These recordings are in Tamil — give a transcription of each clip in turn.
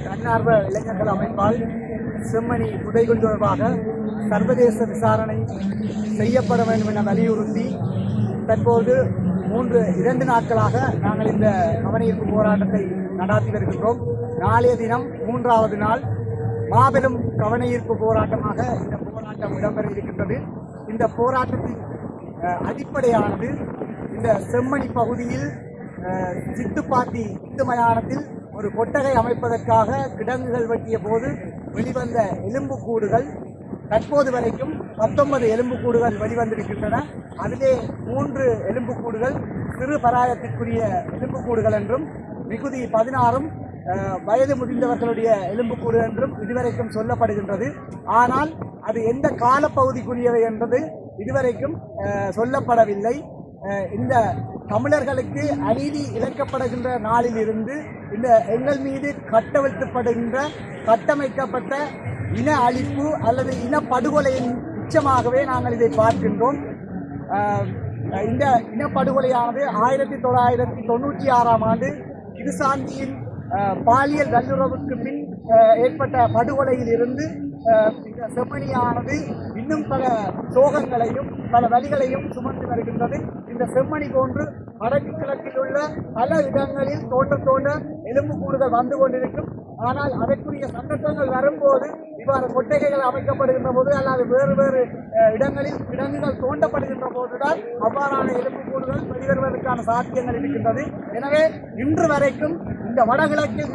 தன்னார்வ இளைஞர்கள் அமைப்பால் செம்மணி புதைகுழி தொடர்பாக சர்வதேச விசாரணை செய்யப்பட வேண்டும் என வலியுறுத்தி தற்போது 2 நாட்களாக நாங்கள் இந்த கவனஈர்ப்பு போராட்டத்தை நடாத்தி வருகின்றோம். நாளைய தினம் 3வது நாள் மாபெரும் கவனஈர்ப்பு போராட்டமாக இந்த போராட்டம் இடம்பெற இருக்கின்றது. இந்த போராட்டத்தின் அடிப்படையானது இந்த செம்மணி பகுதியில் சித்துப்பாத்தி இந்து மயானத்தில் ஒரு கொட்டகை அமைப்பதற்காக கிடங்குகள் வெட்டிய போது வெளிவந்த எலும்புக்கூடுகள் தற்போது வரைக்கும் 19 எலும்புக்கூடுகள் வெளிவந்திருக்கின்றன. அதிலே 3 எலும்புக்கூடுகள் சிறு பராயத்திற்குரிய எலும்புக்கூடுகள் என்றும் மிகுதி 16 வயது முதிர்ந்தவர்களுடைய எலும்புக்கூடு என்றும் இதுவரைக்கும் சொல்லப்படுகின்றது. ஆனால் அது எந்த காலப்பகுதிக்குரியவை என்பது இதுவரைக்கும் சொல்லப்படவில்லை. இந்த தமிழர்களுக்கு அநீதி இழைக்கப்படுகின்ற நாளிலிருந்து இந்த எங்கள் மீது கட்டவிழ்த்தப்படுகின்ற கட்டமைக்கப்பட்ட இன அழிப்பு அல்லது இனப்படுகொலையின் உச்சமாகவே நாங்கள் இதை பார்க்கின்றோம். இந்த இனப்படுகொலையானது 1996ஆம் ஆண்டு கிருசாந்தியின் பாலியல் வல்லுறவுக்கு பின் ஏற்பட்ட படுகொலையில் இருந்து இந்த செம்மணியானது இன்னும் பல சோகங்களையும் பல வலிகளையும் சுமந்து வருகின்றது. இந்த செம்மணி போன்று வடக்கு கிழக்கில் உள்ள பல இடங்களில் தோண்ட எலும்புக்கூடுகள் வந்து கொண்டிருக்கும். ஆனால் அதற்குரிய சந்தர்ப்பங்கள் வரும்போது இவ்வாறு கொட்டகைகள் அமைக்கப்படுகின்ற போது அல்லது வேறு இடங்களில் கிடங்குகள் தோண்டப்படுகின்ற போதுதான் அவ்வாறான எலும்புக்கூடுகள் வெளிவருவதற்கான சாத்தியங்கள் இருக்கின்றது. எனவே இன்று வரைக்கும் இந்த வடகிழக்கில்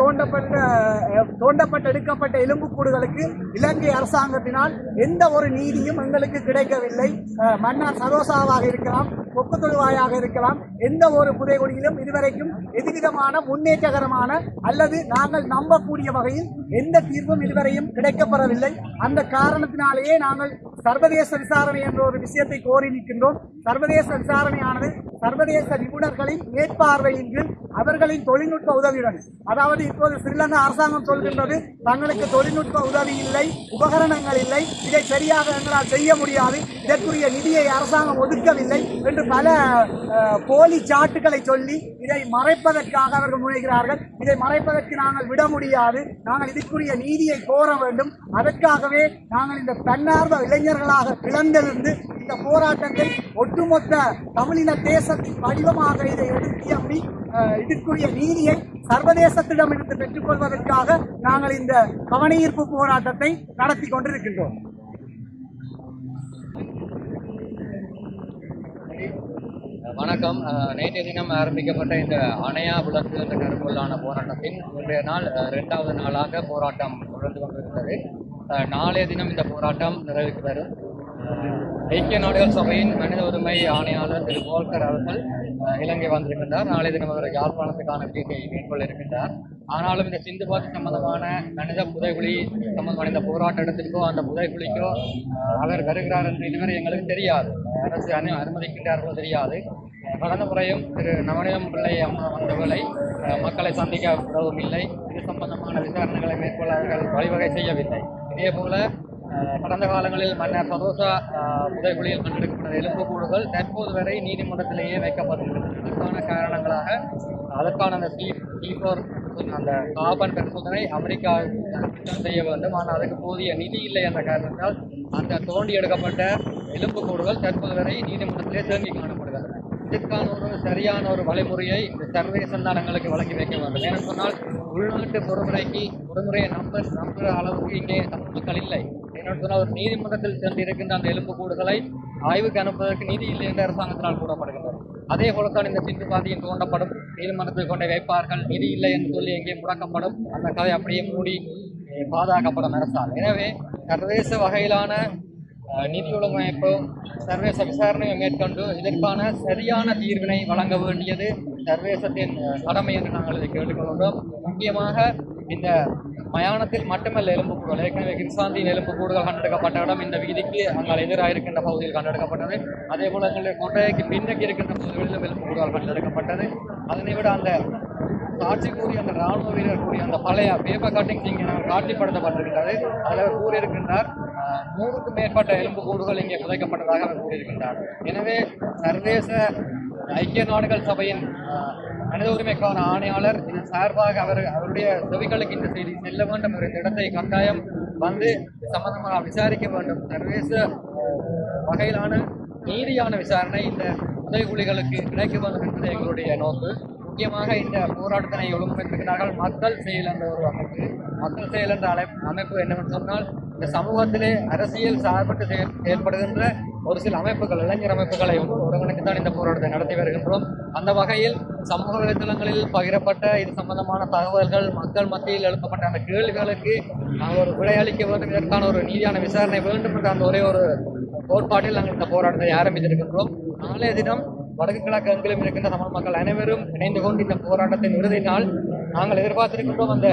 தோண்டப்பட்டு எடுக்கப்பட்ட எலும்புக்கூடுகளுக்கு இலங்கை அரசாங்கத்தினால் எந்த ஒரு நீதியும் எங்களுக்கு கிடைக்கவில்லை. மன்னார் சரோசாவாக இருக்கலாம், கொக்கு தொழுவாயாக இருக்கலாம், எந்த ஒரு புதைகுழியிலும் இதுவரைக்கும் எதுவிதமான முன்னேற்றகரமான அல்லது நாங்கள் நம்பக்கூடிய வகையில் எந்த தீர்வும் இதுவரையும் கிடைக்கப்படவில்லை. அந்த காரணத்தினாலேயே நாங்கள் சர்வதேச விசாரணை என்ற ஒரு விஷயத்தை கோரி நிற்கின்றோம். சர்வதேச விசாரணையானது சர்வதேச நிபுணர்களின் மேற்பார்வையின் கீழ் அவர்களின் தொழில்நுட்ப உதவியுடன், அதாவது இப்போது ஸ்ரீலங்கா அரசாங்கம் சொல்கின்றது தங்களுக்கு தொழில்நுட்ப உதவி இல்லை, உபகரணங்கள் இல்லை, இதை சரியாக எங்களால் செய்ய முடியாது, இதற்குரிய நிதியை அரசாங்கம் ஒதுக்கவில்லை என்று பல போலி சாட்டுக்களை சொல்லி இதை மறைப்பதற்காக அவர்கள் முனைகிறார்கள். இதை மறைப்பதற்கு நாங்கள் விட முடியாது. நாங்கள் இதற்குரிய நீதியை கோர வேண்டும். அதற்காகவே நாங்கள் இந்த தன்னார்வ இளைஞர்களாக கிளர்ந்தெழுந்து இந்த போராட்டத்தை ஒட்டுமொத்த தமிழின தேசத்தின் வடிவமாக இதை எடுத்து இதற்குரிய நீதியை சர்வதேசத்திடமிருந்து பெற்றுக்கொள்வதற்காக நாங்கள் இந்த கவனஈர்ப்பு போராட்டத்தை நடத்தி கொண்டிருக்கின்றோம். வணக்கம். நேற்றைய தினம் ஆரம்பிக்கப்பட்ட இந்த அணையா விளக்கு என்ற கருப்பொருளான போராட்டத்தின் இன்றைய நாள் 2வது நாளாக போராட்டம் தொடர்ந்து கொண்டிருக்கிறது. நாளைய தினம் இந்த போராட்டம் நிறைவுக்கு வரும். ஐக்கிய நாடுகள் சபையின் மனித உரிமை ஆணையாளர் திரு போல்கர் அவர்கள் இலங்கை வந்திருக்கின்றார். நாளைய தினம் அவர் யாழ்ப்பாணத்துக்கான விஜயத்தை மேற்கொள்ள இருக்கின்றார். ஆனாலும் இந்த சிந்துபாத்தி சம்பந்தமான மனித புதைகுழி சம்பந்தமான இந்த போராட்ட இடத்திற்கோ அந்த புதைகுழிக்கோ அவர் வருகிறார் என்று இதுவரை எங்களுக்கு தெரியாது. அரசு அனுமதிக்கின்றார்களோ தெரியாது. கடந்த முறையும் திரு நவநீதம் பிள்ளை அம்மா வந்தவர்களை மக்களை சந்திக்க உதவும் இல்லை. இது சம்பந்தமான விசாரணைகளை மேற்கொள்ள அவர்கள் வழிவகை செய்யவில்லை. இதே போல கடந்த காலங்களில் மன்னர் சரோசா புதைகுழியில் கண்டெடுக்கப்பட்ட எலும்புக்கூடுகள் தற்போது வரை நீதிமன்றத்திலேயே வைக்கப்பட்டுள்ளது. இதற்கான காரணங்களாக அதற்கான அந்த அந்த கார்பன் பரிசோதனை அமெரிக்கா செய்ய வேண்டும். ஆனால் அதுக்கு போதிய நிதி இல்லை என்ற காரணத்தால் அந்த தோண்டி எடுக்கப்பட்ட எலும்புக்கூடுகள் தற்போது வரை நீதிமன்றத்திலே தேங்கி காணப்படுகின்றன. இதற்கான ஒரு சரியான ஒரு வழிமுறையை இந்த சர்வதேச நாடுகளுக்கு வழங்கி வைக்க வேண்டும். ஏன்னு சொன்னால் உள்நாட்டு பொறுமுறையை நம்புகிற அளவுக்கு இங்கே தமிழ் மக்கள் இல்லை. என்னென்னு சொன்னால் ஒரு நீதிமன்றத்தில் சென்று இருக்கின்ற அந்த எலும்புக்கூடுகளை ஆய்வுக்கு அனுப்புவதற்கு நிதி இல்லை என்ற அரசாங்கத்தினால் கூறப்படுகின்றது. அதே போலத்தான் இந்த சிந்துபாத்தியின் தோண்டப்படும், நீதிமன்றத்தில் கொண்டே வைப்பார்கள், நிதி இல்லை என்று சொல்லி எங்கே முடக்கப்படும், அந்த கதை அப்படியே மூடி பாதுகாக்கப்படும் அரசால். எனவே சர்வதேச வகையிலான நிதி ஒழுங்கமைப்பு சர்வதேச விசாரணையை மேற்கொண்டு இதற்கான சரியான தீர்வினை வழங்க வேண்டியது சர்வதேசத்தின் கடமை என்று நாங்கள் இதை கேட்டுக்கொள்கின்றோம். முக்கியமாக இந்த மயானத்தில் மட்டுமல்ல எலும்புக்கூடுகள், ஏற்கனவே கிருசாந்தியின் எலும்புக்கூடுகள் கண்டெடுக்கப்பட்ட இடம் இந்த வீதிக்கு அங்கால் எதிராக இருக்கின்ற பகுதியில் கண்டெடுக்கப்பட்டது. அதே போல எங்களுடைய கோட்டைக்கு பின்னக்கு இருக்கின்ற பகுதிகளிலும் எலும்புக்கூடுகள் கண்டெடுக்கப்பட்டது. அதனை விட அந்த காட்சி கூறி அந்த ராணுவ வீரர் கூறிய அந்த பழைய பேப்பர் கட்டிங்ஸ் இங்கே காட்சிப்படுத்தப்பட்டிருக்கின்றது. அதில் கூறியிருக்கின்றார் 100க்கும் மேற்பட்ட எலும்புக்கூடுகள் இங்கே புதைக்கப்பட்டதாக அவர் கூறியிருக்கின்றார். எனவே சர்வதேச ஐக்கிய நாடுகள் சபையின் மனித உரிமைக்கான ஆணையாளர் இதன் சார்பாக அவருடைய செவிகளுக்கு இந்த செய்தி செல்ல வேண்டும். இந்த இடத்தை கட்டாயம் வந்து சம்பந்தமாக விசாரிக்க வேண்டும். சர்வதேச வகையிலான நீதியான விசாரணை இந்த புதைகுழிகளுக்கு கிடைக்க வேண்டும் என்பது எங்களுடைய நோக்கு. முக்கியமாக இந்த போராட்டத்தினை ஒழுங்கமைத்திருக்கிறார்கள் மக்கள் செயல் என்ற ஒரு அமைப்பு. மக்கள் செயல் என்ற அமைப்பு என்னவென்று சொன்னால், இந்த சமூகத்திலே அரசியல் சார்பட்டு செயல்படுகின்ற ஒரு சில அமைப்புகள், இளைஞர் அமைப்புகளை ஒருங்கிணைத்துத்தான் இந்த போராட்டத்தை நடத்தி வருகின்றோம். அந்த வகையில் சமூக வலைதளங்களில் பகிரப்பட்ட இது சம்பந்தமான தகவல்கள், மக்கள் மத்தியில் எழுப்பப்பட்ட அந்த கேள்விகளுக்கு நாங்கள் ஒரு விடையளிக்க வேண்டும், இதற்கான ஒரு நீதியான விசாரணை வேண்டும் என்ற அந்த ஒரே ஒரு கோட்பாட்டில் நாங்கள் இந்த போராட்டத்தை ஆரம்பித்திருக்கின்றோம். நாளைய தினம் வடக்கு கிழக்கு எங்கிலும் இருக்கின்ற தமிழ் மக்கள் அனைவரும் இணைந்து கொண்டு இந்த போராட்டத்தின் இறுதி நாள் நாங்கள் எதிர்பார்த்திருக்கின்றோம். அந்த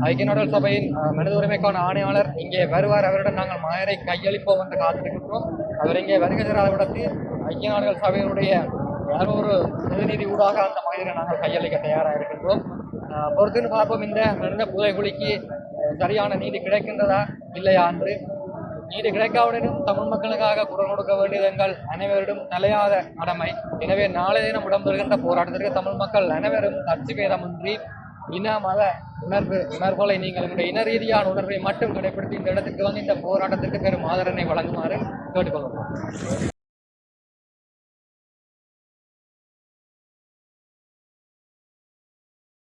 ஐக்கிய நாடுகள் சபையின் மனித உரிமைக்கான ஆணையாளர் இங்கே வருவார். அவரிடம் நாங்கள் மாயரை கையளிப்போம் என்று காத்திருக்கின்றோம். அவர் இங்கே வருகை தராத விடத்து ஐக்கிய நாடுகள் சபையினுடைய யாரோ ஒரு பிரதிநிதி ஊடாக அந்த மனிதரை நாங்கள் கையளிக்க தயாராக இருக்கின்றோம். பொறுத்துன்னு பார்ப்போம் இந்த மனித புதைகுழிக்கு சரியான நீதி கிடைக்கின்றதா இல்லையா என்று. நீதி கிடைக்காவுடனும் தமிழ் மக்களுக்காக குரல் கொடுக்க வேண்டியது எங்கள் அனைவரிடம் தலையாத கடமை. எனவே நாளைய தினம் இடம்பெறுகின்ற போராட்டத்திற்கு தமிழ் மக்கள் அனைவரும் கட்சி பேதமின்றி இன மத உணர்வுகளை நீங்கள் உங்களுடைய இன ரீதியான உணர்வை மட்டும் கடைபிடித்து இந்த இடத்துக்கு வந்து இந்த போராட்டத்திற்கு பெரும் ஆதரவை வழங்குமாறு கேட்டுக்கொள்கிறோம்.